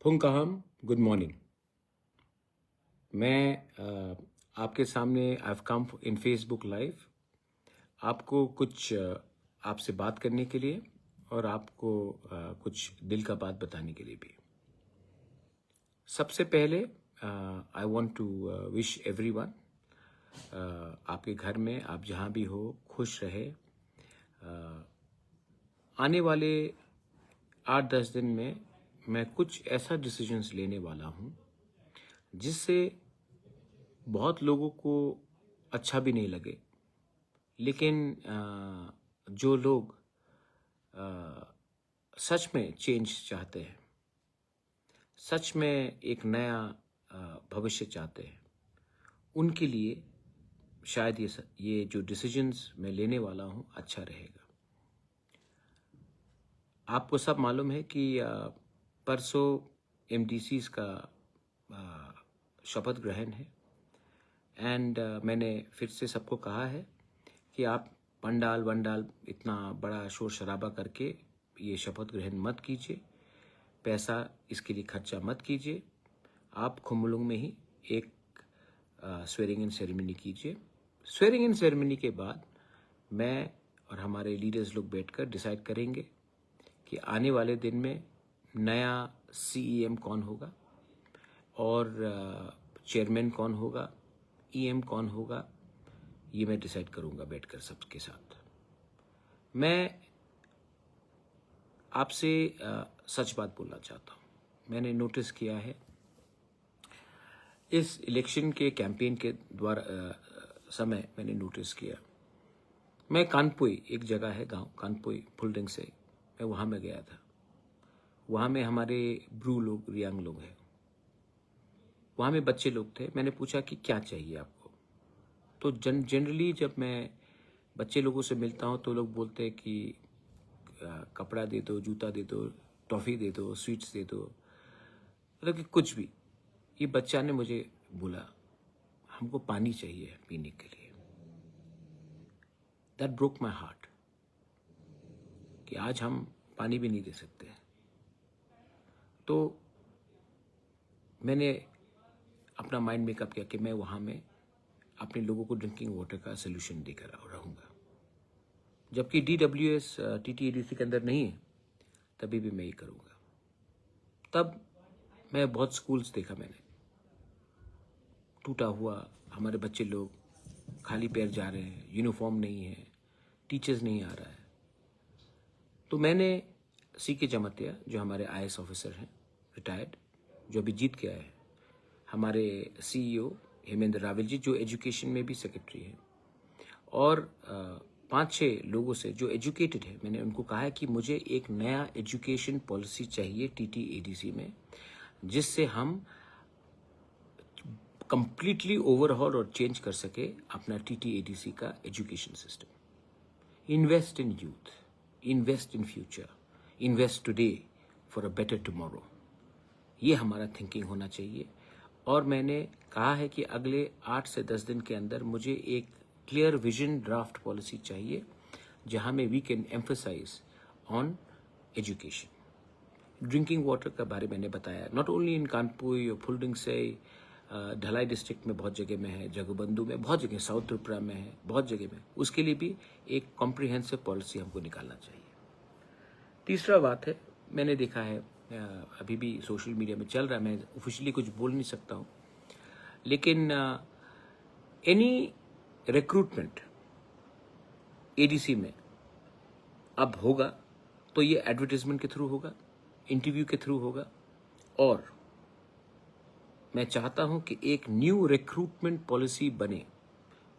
फुंकाहम, good morning. मैं आपके सामने I have come in Facebook live आपको कुछ आपसे बात करने के लिए और आपको कुछ दिल का बात बताने के लिए भी। सबसे पहले I want to wish everyone आपके घर में आप जहाँ भी हो खुश रहे। आने वाले 8-10 दिन में मैं कुछ ऐसा डिसीजंस लेने वाला हूँ जिससे बहुत लोगों को अच्छा भी नहीं लगे, लेकिन जो लोग सच में चेंज चाहते हैं, सच में एक नया भविष्य चाहते हैं, उनके लिए शायद ये जो डिसीजंस मैं लेने वाला हूँ अच्छा रहेगा। आपको सब मालूम है कि परसों MDCs का शपथ ग्रहण है एंड मैंने फिर से सबको कहा है कि आप पंडाल वंडाल इतना बड़ा शोर शराबा करके ये शपथ ग्रहण मत कीजिए, पैसा इसके लिए खर्चा मत कीजिए। आप खुम्बुलुंग में ही एक स्वेरिंग इन सेरेमनी कीजिए। स्वेरिंग इन सेरेमनी के बाद मैं और हमारे लीडर्स लोग बैठकर डिसाइड करेंगे कि आने वाले दिन में नया CEM कौन होगा और चेयरमैन कौन होगा, EM कौन होगा, ये मैं डिसाइड करूंगा बैठकर सबके साथ। मैं आपसे सच बात बोलना चाहता हूँ। मैंने नोटिस किया है इस इलेक्शन के कैंपेन के द्वारा समय मैंने नोटिस किया, मैं कानपुई, एक जगह है गांव कानपुई फुलडिंग से, मैं वहाँ में गया था। वहाँ में हमारे ब्रू लोग, रियांग लोग हैं, वहाँ में बच्चे लोग थे। मैंने पूछा कि क्या चाहिए आपको, तो जनरली जब मैं बच्चे लोगों से मिलता हूँ तो लोग बोलते हैं कि कपड़ा दे दो, जूता दे दो, टॉफ़ी दे दो, स्वीट्स दे दो, मतलब कि कुछ भी। ये बच्चा ने मुझे बोला हमको पानी चाहिए पीने के लिए। दैट ब्रोक माई हार्ट कि आज हम पानी भी नहीं दे सकते। तो मैंने अपना माइंड मेकअप किया कि मैं वहाँ में अपने लोगों को ड्रिंकिंग वाटर का सोल्यूशन देकर रहूँगा। जबकि DWS TTADC के अंदर नहीं है, तभी भी मैं ये करूँगा। तब मैं बहुत स्कूल्स देखा, मैंने टूटा हुआ, हमारे बच्चे लोग खाली पैर जा रहे हैं, यूनिफॉर्म नहीं है, टीचर्स नहीं आ रहा है। तो मैंने CK जमतिया, जो हमारे IAS ऑफिसर हैं रिटायर्ड, जो अभी जीत के आए हैं, हमारे CEO हेमेंद्र रावल जी, जो एजुकेशन में भी सेक्रेटरी हैं, और 5-6 लोगों से जो एजुकेटेड है, मैंने उनको कहा है कि मुझे एक नया एजुकेशन पॉलिसी चाहिए TTADC में, जिससे हम कंप्लीटली ओवरहॉल और चेंज कर सके अपना TTADC का education system. Invest in youth, invest in future, invest today for a better tomorrow, ये हमारा थिंकिंग होना चाहिए। और मैंने कहा है कि अगले 8 से 10 दिन के अंदर मुझे एक क्लियर विजन ड्राफ्ट पॉलिसी चाहिए, जहां में we can emphasise on education. Drinking water का बारे मैंने बताया, नॉट ओनली इन कानपुर और फुलडिंग से, ढलाई डिस्ट्रिक्ट में बहुत जगह में है, जगबंधु में बहुत जगह, साउथ त्रिपुरा में है, बहुत जगह में। उसके लिए भी एक कॉम्प्रिहेंसिव पॉलिसी हमको निकालना चाहिए। तीसरा बात है, मैंने देखा है अभी भी सोशल मीडिया में चल रहा है, मैं ऑफिशियली कुछ बोल नहीं सकता हूँ, लेकिन एनी रिक्रूटमेंट ADC में अब होगा तो ये एडवर्टाइजमेंट के थ्रू होगा, इंटरव्यू के थ्रू होगा। और मैं चाहता हूं कि एक न्यू रिक्रूटमेंट पॉलिसी बने,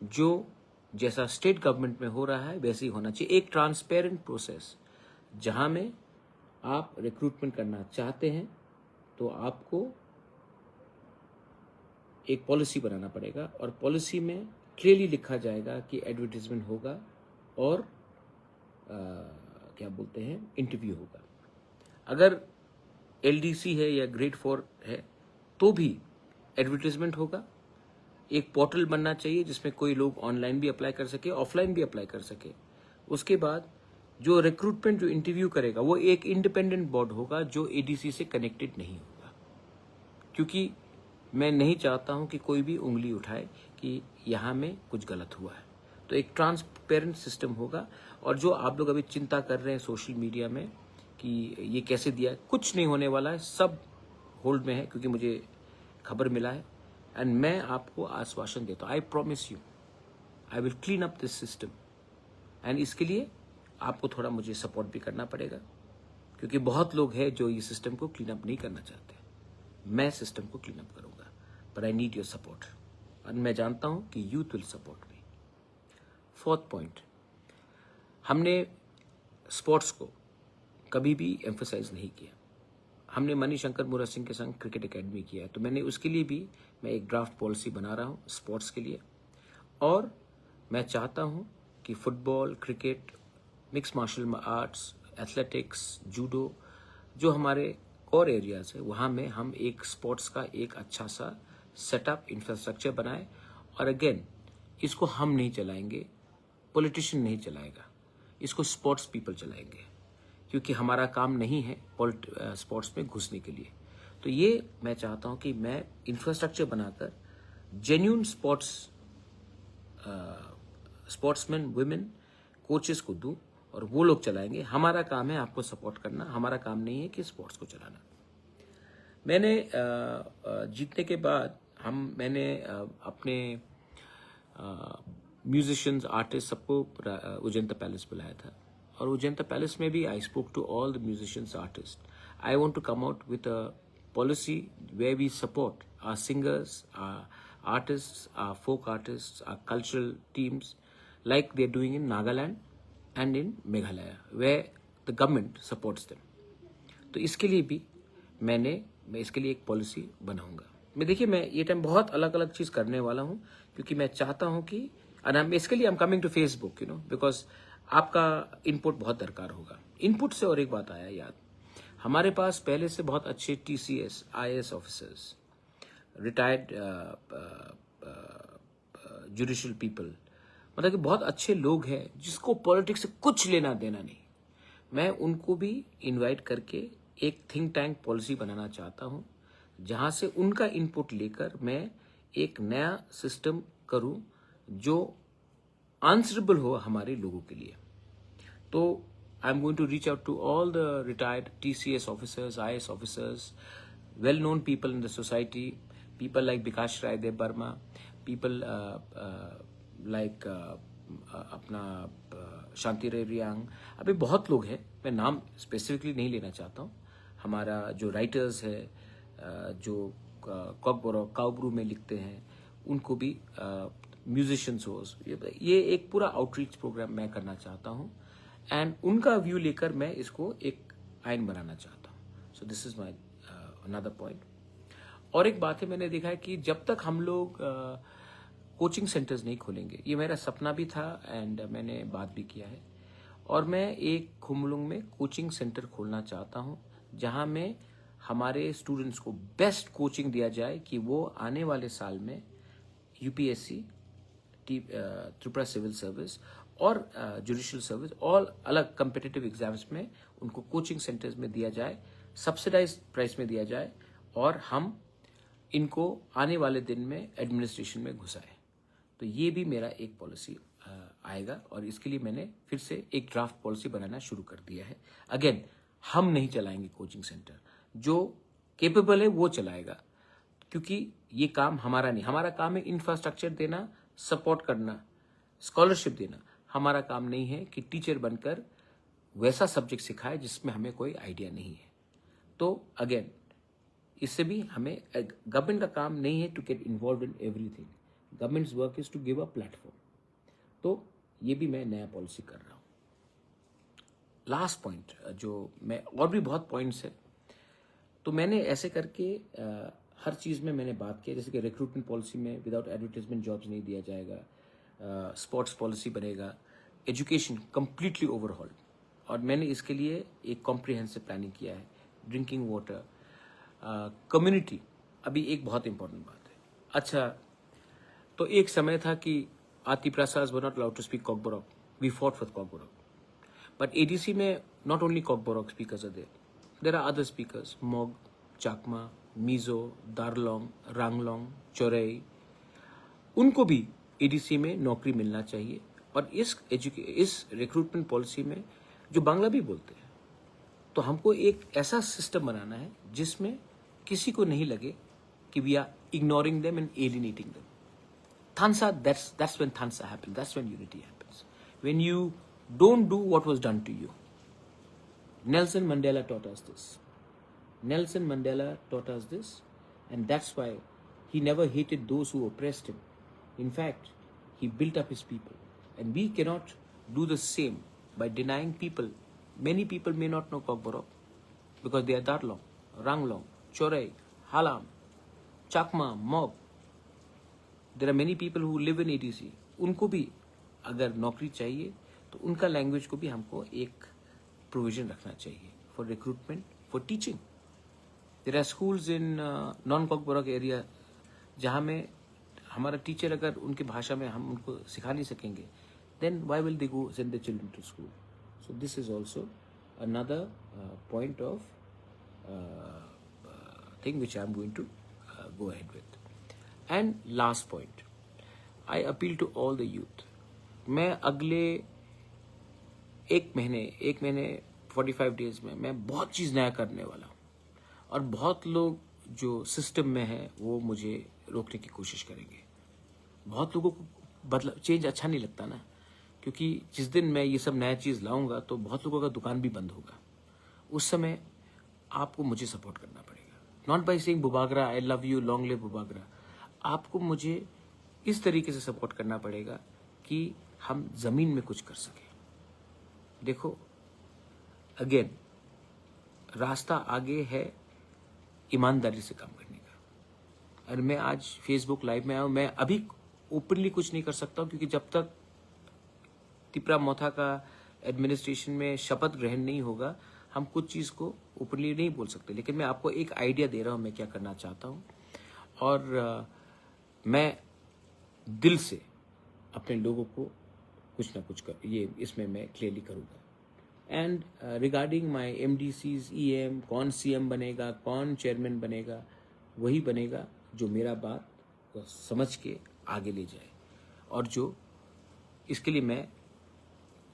जो जैसा स्टेट गवर्नमेंट में हो रहा है वैसे ही होना चाहिए। एक ट्रांसपेरेंट प्रोसेस, जहां में आप रिक्रूटमेंट करना चाहते हैं तो आपको एक पॉलिसी बनाना पड़ेगा, और पॉलिसी में क्लियरली लिखा जाएगा कि एडवर्टाइजमेंट होगा और क्या बोलते हैं, इंटरव्यू होगा। अगर LDC है या ग्रेड 4 है तो भी एडवर्टाइजमेंट होगा। एक पोर्टल बनना चाहिए जिसमें कोई लोग ऑनलाइन भी अप्लाई कर सके, ऑफलाइन भी अप्लाई कर सके। उसके बाद जो रिक्रूटमेंट, जो इंटरव्यू करेगा, वो एक इंडिपेंडेंट बोर्ड होगा जो ADC से कनेक्टेड नहीं होगा। क्योंकि मैं नहीं चाहता हूं कि कोई भी उंगली उठाए कि यहाँ में कुछ गलत हुआ है। तो एक ट्रांसपेरेंट सिस्टम होगा। और जो आप लोग अभी चिंता कर रहे हैं सोशल मीडिया में कि ये कैसे दिया है, कुछ नहीं होने वाला है, सब होल्ड में है, क्योंकि मुझे खबर मिला है। एंड मैं आपको आश्वासन देता हूँ, I promise you I will clean up this system. And इसके लिए आपको थोड़ा मुझे सपोर्ट भी करना पड़ेगा, क्योंकि बहुत लोग हैं जो ये सिस्टम को क्लीन अप नहीं करना चाहते। मैं सिस्टम को क्लीन अप करूंगा, but I need your support. और मैं जानता हूं कि youth will support me. Fourth point, हमने स्पोर्ट्स को कभी भी एम्फसाइज नहीं किया। हमने मणिशंकर मुरा सिंह के संग क्रिकेट एकेडमी किया है, तो मैंने उसके लिए भी मैं एक ड्राफ्ट पॉलिसी बना रहा हूँ स्पोर्ट्स के लिए। और मैं चाहता हूँ कि football, cricket, mix martial arts, athletics, judo, जो हमारे कोर एरियाज है, वहाँ में हम एक स्पोर्ट्स का एक अच्छा सा सेटअप इंफ्रास्ट्रक्चर बनाए। और अगेन, इसको हम नहीं चलाएंगे, पॉलिटिशियन नहीं चलाएगा, इसको स्पोर्ट्स पीपल चलाएंगे, क्योंकि हमारा काम नहीं है स्पोर्ट्स में घुसने के लिए। तो ये मैं चाहता हूं कि मैं इंफ्रास्ट्रक्चर बनाकर जेन्यून स्पोर्ट्समैन, वुमेन कोचेस को दूं और वो लोग चलाएंगे। हमारा काम है आपको सपोर्ट करना, हमारा काम नहीं है कि स्पोर्ट्स को चलाना। मैंने जीतने के बाद मैंने अपने म्यूजिशियंस, आर्टिस्ट सबको उजेंता पैलेस बुलाया था। और उजेंता पैलेस में भी I spoke to all the musicians, artist. I want to come out with a policy where we support our singers, our artists, our folk artists, our cultural teams, like they're doing in Nagaland and in Meghalaya, where the government supports them. तो इसके लिए भी मैं इसके लिए एक policy बनाऊंगा। मैं ये टाइम बहुत अलग अलग चीज करने वाला हूँ, क्योंकि मैं चाहता हूँ कि इसके लिए I am coming to Facebook, because आपका इनपुट बहुत दरकार होगा। इनपुट से और एक बात आया याद, हमारे पास पहले से बहुत अच्छे TCS, IAS officers, retired judicial people, मतलब कि बहुत अच्छे लोग हैं जिसको पॉलिटिक्स से कुछ लेना देना नहीं। मैं उनको भी इनवाइट करके एक थिंक टैंक पॉलिसी बनाना चाहता हूं, जहां से उनका इनपुट लेकर मैं एक नया सिस्टम करूं जो आंसरेबल हो हमारे लोगों के लिए। तो I'm going to reach out to all the retired TCS officers, IAS officers, well-known people in the society, people like Bikash Rai Dev Burma, people like अपना शांति रेरियांग, अभी बहुत लोग हैं, मैं नाम स्पेसिफिकली नहीं लेना चाहता हूँ। हमारा जो राइटर्स है, जो कॉकबोरो काउब्रू में लिखते हैं, उनको भी म्यूजिशियंस हो, ये एक पूरा आउटरीच प्रोग्राम मैं करना चाहता हूँ। एंड उनका व्यू लेकर मैं इसको एक आइन बनाना चाहता हूँ। सो this is my another point. और एक बात है, मैंने देखा है कि जब तक हम लोग कोचिंग सेंटर्स नहीं खोलेंगे, ये मेरा सपना भी था एंड मैंने बात भी किया है, और मैं एक खुमलुंग में कोचिंग सेंटर खोलना चाहता हूँ, जहाँ में हमारे स्टूडेंट्स को बेस्ट कोचिंग दिया जाए कि वो आने वाले साल में UPSC, त्रिपुरा सिविल सर्विस और जुडिशियल सर्विस, ऑल अलग कम्पिटिटिव एग्जाम्स में उनको कोचिंग सेंटर्स में दिया जाए, सब्सिडाइज्ड प्राइस में दिया जाए, और हम इनको आने वाले दिन में एडमिनिस्ट्रेशन में घुसाए। तो ये भी मेरा एक पॉलिसी आएगा, और इसके लिए मैंने फिर से एक ड्राफ्ट पॉलिसी बनाना शुरू कर दिया है। अगेन, हम नहीं चलाएंगे कोचिंग सेंटर, जो केपेबल है वो चलाएगा, क्योंकि ये काम हमारा नहीं। हमारा काम है इंफ्रास्ट्रक्चर देना, सपोर्ट करना, स्कॉलरशिप देना। हमारा काम नहीं है कि टीचर बनकर वैसा सब्जेक्ट सिखाए जिसमें हमें कोई आइडिया नहीं है। तो अगेन, इससे भी हमें, गवर्नमेंट का काम नहीं है to get involve in everything, government's work is to give a platform. तो ये भी मैं नया पॉलिसी कर रहा हूँ। लास्ट पॉइंट, जो मैं, और भी बहुत पॉइंट्स है, तो मैंने ऐसे करके हर चीज़ में मैंने बात की, जैसे कि रिक्रूटमेंट पॉलिसी में विदाउट एडवर्टाइजमेंट जॉब्स नहीं दिया जाएगा, स्पोर्ट्स पॉलिसी बनेगा, एजुकेशन कंप्लीटली ओवरहॉल, और मैंने इसके लिए एक कॉम्प्रिहेंसिव प्लानिंग किया है। ड्रिंकिंग वाटर, कम्युनिटी, अभी एक बहुत इंपॉर्टेंट बात है। अच्छा, तो एक समय था कि आति प्रसाद were not allowed to speak Kokborok, we fought with Kokborok, but ADC में not only Kokborok speakers are there, there are other speakers, Mog, Chakma, Mizo, दारलोंग, Ranglong, Chaurai, उनको भी एडीसी में नौकरी मिलना चाहिए। और इस रिक्रूटमेंट पॉलिसी में जो बांग्ला भी बोलते हैं, तो हमको एक ऐसा सिस्टम बनाना है जिसमें किसी को नहीं लगे कि we are ignoring them and alienating them. Thansa, that's when Thansa happens. That's when unity happens. When you don't do what was done to you. Nelson Mandela taught us this. Nelson Mandela taught us this, and that's why he never hated those who oppressed him. In fact, he built up his people. And we cannot do the same by denying people. Many people may not know Kokborok because they are Darlong, Ranglong, Chorai, Halam, Chakma, Mob. There are many people who live in ADC. उनको भी अगर नौकरी चाहिए तो उनका language को भी हमको एक प्रोविजन रखना चाहिए for recruitment, for teaching. There are schools in non Kokborok area जहाँ में हमारा टीचर अगर उनकी भाषा में हम उनको सिखा नहीं सकेंगे, then why will they go send the children to school? So this is also another point of thing which I am going to go ahead with. And last point, I appeal to all the youth. मैं अगले एक महीने 45 days में मैं बहुत चीज़ नया करने वाला हूँ, और बहुत लोग जो सिस्टम में है वो मुझे रोकने की कोशिश करेंगे। बहुत लोगों को बदलाव, चेंज अच्छा नहीं लगता ना, क्योंकि जिस दिन मैं ये सब नया चीज़ लाऊंगा तो बहुत लोगों का दुकान भी बंद होगा। उस समय आपको मुझे सपोर्ट करना पड़ेगा, not by saying Bubagra I love you, long live Bubagra. आपको मुझे इस तरीके से सपोर्ट करना पड़ेगा कि हम जमीन में कुछ कर सकें। देखो, अगेन रास्ता आगे है ईमानदारी से काम करने का। और मैं आज फेसबुक लाइव में आया हूं, मैं अभी ओपनली कुछ नहीं कर सकता हूं, क्योंकि जब तक तिपरा मोथा का एडमिनिस्ट्रेशन में शपथ ग्रहण नहीं होगा हम कुछ चीज़ को ओपनली नहीं बोल सकते। लेकिन मैं आपको एक आइडिया दे रहा हूं मैं क्या करना चाहता हूं, और मैं दिल से अपने लोगों को कुछ ना कुछ कर ये इसमें मैं क्लियरली करूँगा। एंड रिगार्डिंग माय एमडीसीज, ईएम, कौन सीएम बनेगा, कौन चेयरमैन बनेगा, वही बनेगा जो मेरा बात को समझ के आगे ले जाए, और जो इसके लिए मैं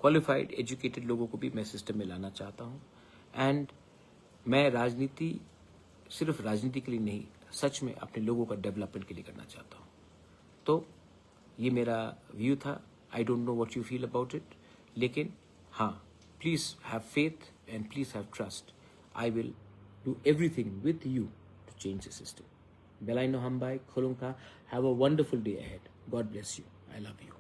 क्वालिफाइड एजुकेटेड लोगों को भी मैं सिस्टम में लाना चाहता हूँ। एंड मैं राजनीति सिर्फ राजनीति के लिए नहीं, सच में अपने लोगों का डेवलपमेंट के लिए करना चाहता हूँ। तो ये मेरा व्यू था। I don't know what you feel about it, लेकिन हाँ, please have faith and please have trust. I will do everything with you to change the system. बेलाइनो हमबाई खोलुंका, have a wonderful day ahead. God bless you. I love you.